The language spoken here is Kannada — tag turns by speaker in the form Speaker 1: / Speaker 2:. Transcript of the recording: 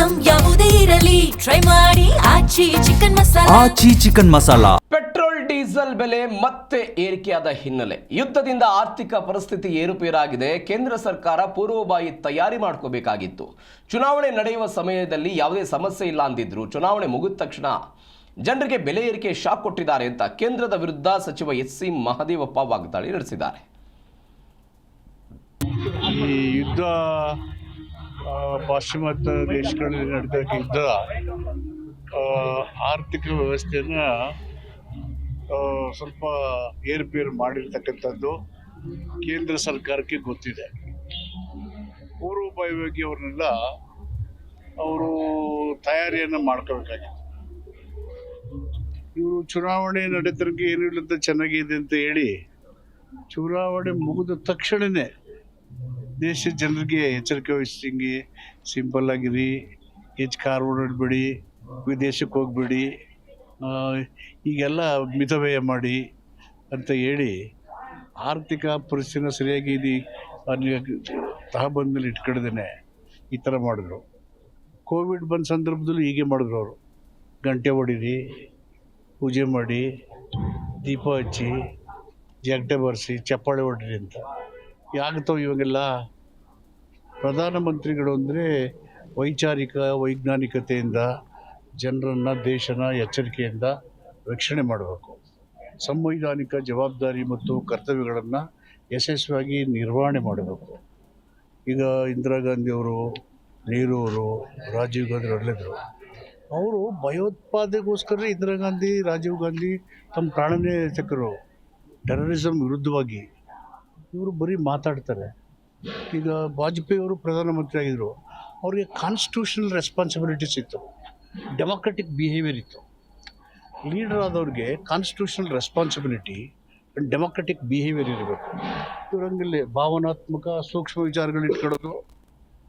Speaker 1: ಐಟಂ ಯಾವುದೇ ಇರಲಿ ಟ್ರೈ ಮಾಡಿ ಆಚಿ ಚಿಕನ್ ಮಸಾಲಾ.
Speaker 2: ಪೆಟ್ರೋಲ್ ಡೀಸೆಲ್ ಬೆಲೆ ಮತ್ತೆ ಏರಿಕೆಯಾದ ಹಿನ್ನೆಲೆ ಯುದ್ಧದಿಂದ ಆರ್ಥಿಕ ಪರಿಸ್ಥಿತಿ ಏರುಪೇರಾಗಿದೆ. ಕೇಂದ್ರ ಸರ್ಕಾರ ಪೂರ್ವಭಾವಿ ತಯಾರಿ ಮಾಡ್ಕೋಬೇಕಾಗಿತ್ತು. ಚುನಾವಣೆ ನಡೆಯುವ ಸಮಯದಲ್ಲಿ ಯಾವುದೇ ಸಮಸ್ಯೆ ಇಲ್ಲ ಅಂದಿದ್ರು. ಚುನಾವಣೆ ಮುಗಿದ ತಕ್ಷಣ ಜನರಿಗೆ ಬೆಲೆ ಏರಿಕೆ ಶಾಕ್ ಕೊಟ್ಟಿದ್ದಾರೆ ಅಂತ ಕೇಂದ್ರದ ವಿರುದ್ಧ ಸಚಿವ ಎಸ್.ಸಿ. ಮಹದೇವಪ್ಪ ವಾಗ್ದಾಳಿ ನಡೆಸಿದ್ದಾರೆ.
Speaker 3: ಈ ಯುದ್ಧ ಪಾಶ್ಚಿಮಾತ್ಯ ದೇಶಗಳಲ್ಲಿ ನಡೆದ ಯುದ್ಧ ಆರ್ಥಿಕ ವ್ಯವಸ್ಥೆಯನ್ನ ಸ್ವಲ್ಪ ಏರುಪೇರು ಮಾಡಿರ್ತಕ್ಕಂಥದ್ದು ಕೇಂದ್ರ ಸರ್ಕಾರಕ್ಕೆ ಗೊತ್ತಿದೆ. ಪೂರ್ವಭಾವಿಯಾಗಿ ಅವ್ರನ್ನೆಲ್ಲ ಅವರು ತಯಾರಿಯನ್ನು ಮಾಡ್ಕೋಬೇಕಾಗಿತ್ತು. ಇವರು ಚುನಾವಣೆ ನಡೆತರಿಗೆ ಏನು ಇಲ್ಲದ ಚೆನ್ನಾಗಿದೆ ಅಂತ ಹೇಳಿ ಚುನಾವಣೆ ಮುಗಿದ ತಕ್ಷಣವೇ ದೇಶದ ಜನರಿಗೆ ಎಚ್ಚರಿಕೆ ವಹಿಸಿಂಗೆ ಸಿಂಪಲ್ ಆಗಿರಿ, ಹೆಚ್ಚು ಕಾರ್ ಓಡಾಡಬೇಡಿ, ವಿದೇಶಕ್ಕೆ ಹೋಗಬೇಡಿ, ಈಗೆಲ್ಲ ಮಿತವ್ಯಯ ಮಾಡಿ ಅಂತ ಹೇಳಿ ಆರ್ಥಿಕ ಪರಿಸ್ಥಿತಿನ ಸರಿಯಾಗಿ ಅಲ್ಲಿ ತಹಬಂದಲ್ಲಿ ಇಟ್ಕೊಳ್ದೇನೆ ಈ ಥರ ಮಾಡಿದ್ರು. ಕೋವಿಡ್ ಬಂದ ಸಂದರ್ಭದಲ್ಲೂ ಹೀಗೆ ಮಾಡಿದ್ರು. ಅವರು ಗಂಟೆ ಹೊಡೀರಿ, ಪೂಜೆ ಮಾಡಿ, ದೀಪ ಹಚ್ಚಿ, ಜಗಟೆ ಬರೆಸಿ, ಚಪ್ಪಾಳೆ ಹೊಡೀರಿ ಅಂತ ಯಾಗುತ್ತವೆ ಇವಾಗೆಲ್ಲ. ಪ್ರಧಾನಮಂತ್ರಿಗಳು ಅಂದರೆ ವೈಜ್ಞಾನಿಕತೆಯಿಂದ ಜನರನ್ನು, ದೇಶನ ಎಚ್ಚರಿಕೆಯಿಂದ ರಕ್ಷಣೆ ಮಾಡಬೇಕು. ಸಂವೈಧಾನಿಕ ಜವಾಬ್ದಾರಿ ಮತ್ತು ಕರ್ತವ್ಯಗಳನ್ನು ಯಶಸ್ವಿಯಾಗಿ ನಿರ್ವಹಣೆ ಮಾಡಬೇಕು. ಈಗ ಇಂದಿರಾ ಗಾಂಧಿಯವರು, ನೆಹರು ಅವರು, ರಾಜೀವ್ ಗಾಂಧಿ ಒಳ್ಳೆಯದರು. ಅವರು ಭಯೋತ್ಪಾದನೆಗೋಸ್ಕರ ಇಂದಿರಾ ಗಾಂಧಿ, ರಾಜೀವ್ ಗಾಂಧಿ ತಮ್ಮ ಪ್ರಾಣನೇ ತೆಕ್ಕರು ಟೆರರಿಸಮ್ ವಿರುದ್ಧವಾಗಿ. ಇವರು ಬರೀ ಮಾತಾಡ್ತಾರೆ. ಈಗ ವಾಜಪೇಯಿ ಅವರು ಪ್ರಧಾನಮಂತ್ರಿ ಆಗಿದ್ದರು. ಅವ್ರಿಗೆ ಕಾನ್ಸ್ಟಿಟ್ಯೂಷನಲ್ ರೆಸ್ಪಾನ್ಸಿಬಿಲಿಟೀಸ್ ಇತ್ತು, ಡೆಮೊಕ್ರೆಟಿಕ್ ಬಿಹೇವಿಯರ್ ಇತ್ತು. ಲೀಡರ್ ಆದವ್ರಿಗೆ ಕಾನ್ಸ್ಟಿಟ್ಯೂಷನಲ್ ರೆಸ್ಪಾನ್ಸಿಬಿಲಿಟಿ ಡೆಮೊಕ್ರೆಟಿಕ್ ಬಿಹೇವಿಯರ್ ಇರಬೇಕು. ಇವರಂಗಿಲ್ಲ ಭಾವನಾತ್ಮಕ ಸೂಕ್ಷ್ಮ ವಿಚಾರಗಳು ಇಟ್ಕೊಳ್ಳೋದು,